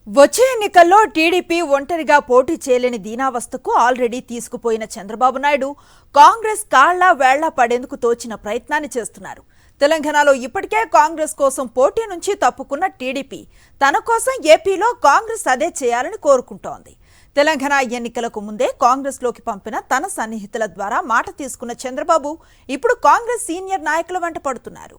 వచ్చే ఎన్నికల్లో టీడీపీ ఒంటరిగా పోటీ చేయలేని దీనావస్థకు ఆల్రెడీ తీసుకుపోయిన చంద్రబాబు నాయుడు కాంగ్రెస్ కాళ్ల వేళ్ల పడేందుకు తోచిన ప్రయత్నాన్ని చేస్తున్నారు. తెలంగాణలో ఇప్పటికే కాంగ్రెస్ కోసం పోటీ నుంచి తప్పుకున్న టీడీపీ తన కోసం ఏపీలో కాంగ్రెస్ అదే చేయాలని కోరుకుంటోంది. తెలంగాణ ఎన్నికలకు ముందే కాంగ్రెస్లోకి పంపిన తన సన్నిహితుల ద్వారా మాట తీసుకున్న చంద్రబాబు ఇప్పుడు కాంగ్రెస్ సీనియర్ నాయకుల వెంట పడుతున్నారు.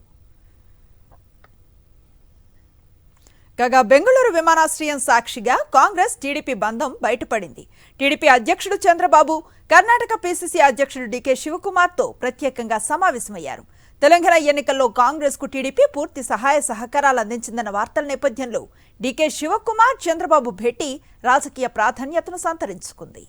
కాగా బెంగళూరు విమానాశ్రయం సాక్షిగా కాంగ్రెస్ టీడీపీ బంధం బయటపడింది. టీడీపీ అధ్యక్షుడు చంద్రబాబు కర్ణాటక పీసీసీ అధ్యక్షుడు డీకే శివకుమార్తో ప్రత్యేకంగా సమావేశమయ్యారు. తెలంగాణ ఎన్నికల్లో కాంగ్రెస్ కు టీడీపీ పూర్తి సహాయ సహకారాలు అందించిందన్న వార్తల నేపథ్యంలో డీకే శివకుమార్ చంద్రబాబు భేటీ రాజకీయ ప్రాధాన్యతను సంతరించుకుంది.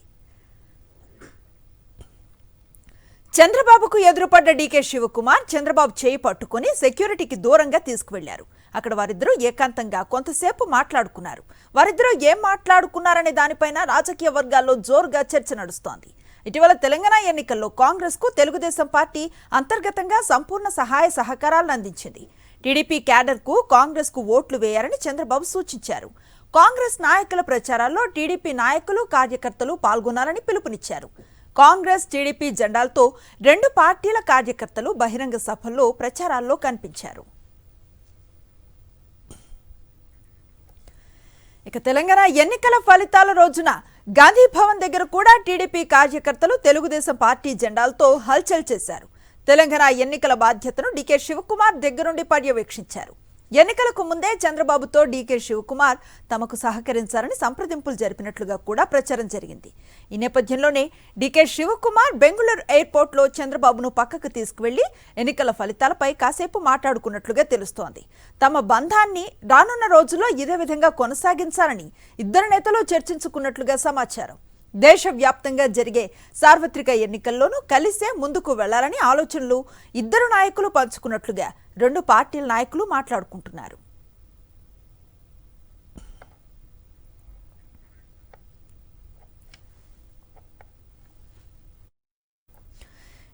చంద్రబాబుకు ఎదురుపడ్డ డీకే శివకుమార్ చంద్రబాబు చేయి పట్టుకుని సెక్యూరిటీకి దూరంగా తీసుకువెళ్లారు. అక్కడ వారిద్దరూ ఏకాంతంగా కొంతసేపు మాట్లాడుకున్నారు. వారిద్దరూ ఏం మాట్లాడుకున్నారనే దానిపైన రాజకీయ వర్గాల్లో జోరుగా చర్చ నడుస్తోంది. ఇటీవల తెలంగాణ ఎన్నికల్లో కాంగ్రెస్ కు తెలుగుదేశం పార్టీ అంతర్గతంగా సంపూర్ణ సహాయ సహకారాలను అందించింది. టీడీపీ క్యాడర్ కు కాంగ్రెస్ కు ఓట్లు వేయాలని చంద్రబాబు సూచించారు. కాంగ్రెస్ నాయకుల ప్రచారాల్లో టీడీపీ నాయకులు కార్యకర్తలు పాల్గొనాలని పిలుపునిచ్చారు. కాంగ్రెస్ టీడీపీ జెండాలతో రెండు పార్టీల కార్యకర్తలు బహిరంగ సభల్లో ప్రచారాల్లో కనిపించారు. ఇక తెలంగాణ ఎన్నికల ఫలితాల రోజున గాంధీ భవన్ దగ్గర కూడా టీడీపీ కార్యకర్తలు తెలుగుదేశం పార్టీ జెండాలతో హల్చల్ చేశారు. తెలంగాణ ఎన్నికల బాధ్యతను డీకే శివకుమార్ దగ్గరుండి పర్యవేక్షించారు. ఎన్నికలకు ముందే చంద్రబాబుతో డీకే శివకుమార్ తమకు సహకరించాలని సంప్రదింపులు జరిపినట్లుగా కూడా ప్రచారం జరిగింది. ఈ నేపథ్యంలోనే డీకే శివకుమార్ బెంగళూరు ఎయిర్పోర్ట్లో చంద్రబాబును పక్కకు తీసుకువెళ్లి ఎన్నికల ఫలితాలపై కాసేపు మాట్లాడుకున్నట్లుగా తెలుస్తోంది. తమ బంధాన్ని రానున్న రోజుల్లో ఇదే విధంగా కొనసాగించాలని ఇద్దరు నేతలు చర్చించుకున్నట్లుగా సమాచారం. దేశవ్యాప్తంగా జరిగే సార్వత్రిక ఎన్నికల్లోనూ కలిసే ముందుకు వెళ్లాలని ఆలోచనలు ఇద్దరు నాయకులు పంచుకున్నట్లుగా రెండు పార్టీల నాయకులు మాట్లాడుకుంటున్నారు.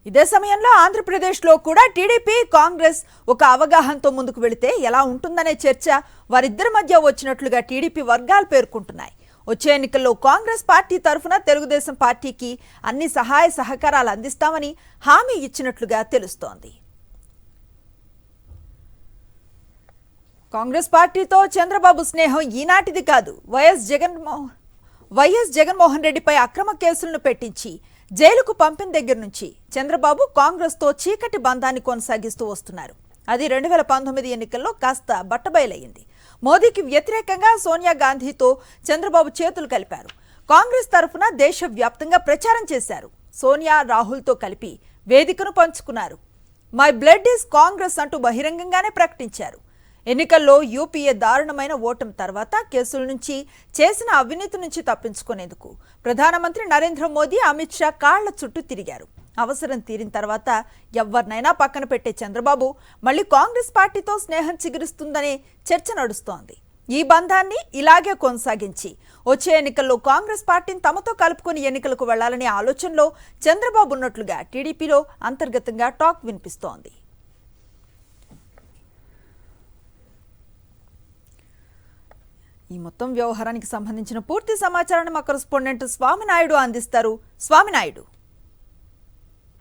ఇదే సమయంలో ఆంధ్రప్రదేశ్లో కూడా టీడీపీ కాంగ్రెస్ ఒక అవగాహనతో ముందుకు వెళితే ఎలా ఉంటుందనే చర్చ వారిద్దరి మధ్య వచ్చినట్లుగా టీడీపీ వర్గాలు పేర్కొంటున్నాయి. వచ్చే ఎన్నికల్లో కాంగ్రెస్ పార్టీ తరఫున తెలుగుదేశం పార్టీకి అన్ని సహాయ సహకారాలు అందిస్తామని హామీ ఇచ్చినట్లుగా తెలుస్తోంది. కాంగ్రెస్ పార్టీతో చంద్రబాబు స్నేహం ఈనాటిది కాదు. వైఎస్ జగన్మోహన్ రెడ్డిపై అక్రమ కేసులను పెట్టించి జైలుకు పంపిన దగ్గర నుంచి చంద్రబాబు కాంగ్రెస్తో చీకటి బంధాన్ని కొనసాగిస్తూ వస్తున్నారు. అది 2019 ఎన్నికల్లో కాస్త బట్టబయలయ్యింది. మోదీకి వ్యతిరేకంగా సోనియా గాంధీతో చంద్రబాబు చేతులు కలిపారు. కాంగ్రెస్ తరఫున దేశవ్యాప్తంగా ప్రచారం చేశారు. సోనియా రాహుల్తో కలిపి వేదికను పంచుకున్నారు. మై బ్లడ్ ఈజ్ కాంగ్రెస్ అంటూ బహిరంగంగానే ప్రకటించారు. ఎన్నికల్లో యూపీఏ దారుణమైన ఓటమి తర్వాత కేసుల నుంచి చేసిన అవినీతి నుంచి తప్పించుకునేందుకు ప్రధానమంత్రి నరేంద్ర మోదీ అమిత్ షా కాళ్ల చుట్టూ తిరిగారు. అవసరం తీరిన తర్వాత ఎవరినైనా పక్కన పెట్టే చంద్రబాబు మళ్ళీ కాంగ్రెస్ పార్టీతో స్నేహం చిగురిస్తుందనే చర్చ నడుస్తోంది. ఈ బంధాన్ని ఇలాగే కొనసాగించి వచ్చే ఎన్నికల్లో కాంగ్రెస్ పార్టీని తమతో కలుపుకొని ఎన్నికలకు వెళ్లాలనే ఆలోచనలో చంద్రబాబు ఉన్నట్లుగా టీడీపీలో అంతర్గతంగా టాక్ వినిపిస్తోంది. ఈ మొత్తం వ్యవహారానికి సంబంధించిన పూర్తి సమాచారాన్ని మా కరెస్పాండెంట్ స్వామినాయుడు అందిస్తారు. స్వామినాయుడు,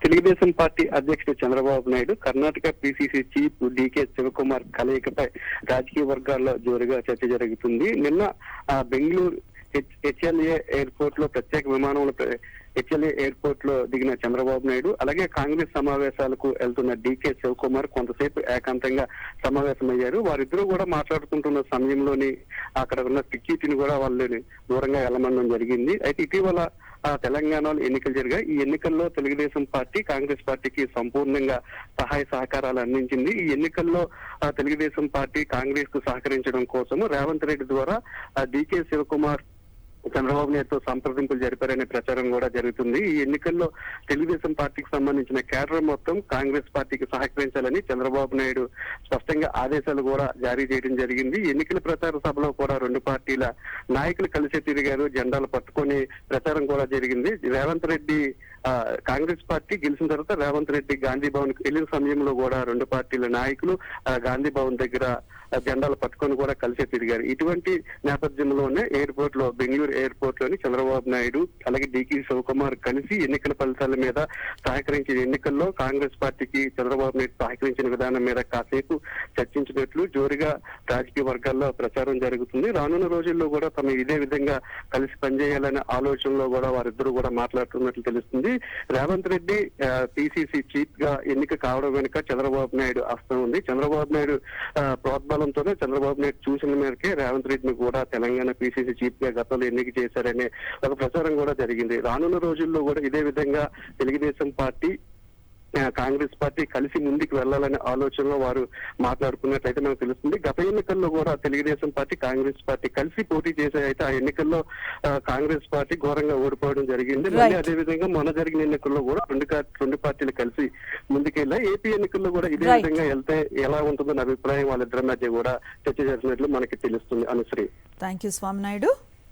తెలుగుదేశం పార్టీ అధ్యక్షుడు Chandrababu Naidu Karnataka PCC chief DK Shivakumar కలయికపై రాజకీయ వర్గాల్లో జోరుగా చర్చ జరుగుతుంది. నిన్న బెంగళూరు హెచ్ఎల్ఏ ఎయిర్పోర్ట్ లో ప్రత్యేక విమానంలో హెచ్ఎల్ఏ ఎయిర్పోర్ట్ లో దిగిన చంద్రబాబు నాయుడు అలాగే కాంగ్రెస్ సమావేశాలకు వెళ్తున్న డీకే శివకుమార్ కొంతసేపు ఏకాంతంగా సమావేశమయ్యారు. వారిద్దరూ కూడా మాట్లాడుకుంటున్న సమయంలోని అక్కడ ఉన్న టికెట్ని కూడా వాళ్ళని దూరంగా వెళ్ళమనడం జరిగింది. అయితే ఇటీవల తెలంగాణలో ఎన్నికలు జరిగాయి. ఈ ఎన్నికల్లో తెలుగుదేశం పార్టీ కాంగ్రెస్ పార్టీకి సంపూర్ణంగా సహాయ సహకారాలు అందించింది. ఈ ఎన్నికల్లో తెలుగుదేశం పార్టీ కాంగ్రెస్ కు సహకరించడం కోసము రేవంత్ రెడ్డి ద్వారా డీకే శివకుమార్ చంద్రబాబు నాయుడుతో సంప్రదింపులు జరిపారనే ప్రచారం కూడా జరుగుతుంది. ఈ ఎన్నికల్లో తెలుగుదేశం పార్టీకి సంబంధించిన కేడర్ మొత్తం కాంగ్రెస్ పార్టీకి సహకరించాలని చంద్రబాబు నాయుడు స్పష్టంగా ఆదేశాలు కూడా జారీ చేయడం జరిగింది. ఎన్నికల ప్రచార సభలో కూడా రెండు పార్టీల నాయకులు కలిసి తిరిగారు, జెండాలు పట్టుకొని ప్రచారం కూడా జరిగింది. రేవంత్ రెడ్డి కాంగ్రెస్ పార్టీ గెలిచిన తర్వాత రేవంత్ రెడ్డి గాంధీ భవన్ కు వెళ్లిన సమయంలో కూడా రెండు పార్టీల నాయకులు గాంధీ భవన్ దగ్గర జెండాలు పట్టుకొని కూడా కలిసే తిరిగారు. ఇటువంటి నేపథ్యంలోనే ఎయిర్పోర్ట్ లో, బెంగళూరు ఎయిర్పోర్ట్ లోని చంద్రబాబు నాయుడు అలాగే డికే శివకుమార్ కలిసి ఎన్నికల ఫలితాల మీద సహకరించిన ఎన్నికల్లో కాంగ్రెస్ పార్టీకి చంద్రబాబు నాయుడు సహకరించిన విధానం మీద కాసేపు చర్చించినట్లు జోరుగా రాజకీయ వర్గాల్లో ప్రచారం జరుగుతుంది. రానున్న రోజుల్లో కూడా తమ ఇదే విధంగా కలిసి పనిచేయాలనే ఆలోచనలో కూడా వారిద్దరూ కూడా మాట్లాడుతున్నట్లు తెలుస్తుంది. రేవంత్ రెడ్డి పిసిసి చీఫ్ గా ఎన్నిక కావడం వెనుక చంద్రబాబు నాయుడు హస్తం ఉంది. చంద్రబాబు నాయుడు ప్రోద్బలంతోనే చంద్రబాబు నాయుడు చూసిన మేరకే రేవంత్ రెడ్డిని కూడా తెలంగాణ పిసిసి చీఫ్ గా గతంలో ఎన్నిక చేశారనే ఒక ప్రచారం కూడా జరిగింది. రానున్న రోజుల్లో కూడా ఇదే విధంగా తెలుగుదేశం పార్టీ కాంగ్రెస్ పార్టీ కలిసి ముందుకు వెళ్లాలనే ఆలోచనలో వారు మాట్లాడుకున్నట్లయితే మనకు తెలుస్తుంది. గత ఎన్నికల్లో కూడా తెలుగుదేశం పార్టీ కాంగ్రెస్ పార్టీ కలిసి పోటీ చేసే అయితే ఆ ఎన్నికల్లో కాంగ్రెస్ పార్టీ ఘోరంగా ఓడిపోవడం జరిగింది. మళ్ళీ అదే విధంగా మొన్న జరిగిన ఎన్నికల్లో కూడా రెండు పార్టీలు కలిసి ముందుకెళ్ళాయి. ఏపీ ఎన్నికల్లో కూడా ఇదే విధంగా వెళ్తే ఎలా ఉంటుందన్న అభిప్రాయం వాళ్ళిద్దరి మధ్య కూడా చర్చ జరిగినట్లు మనకి తెలుస్తుంది. అనుశ్రీ. Thank you Swami Naidu.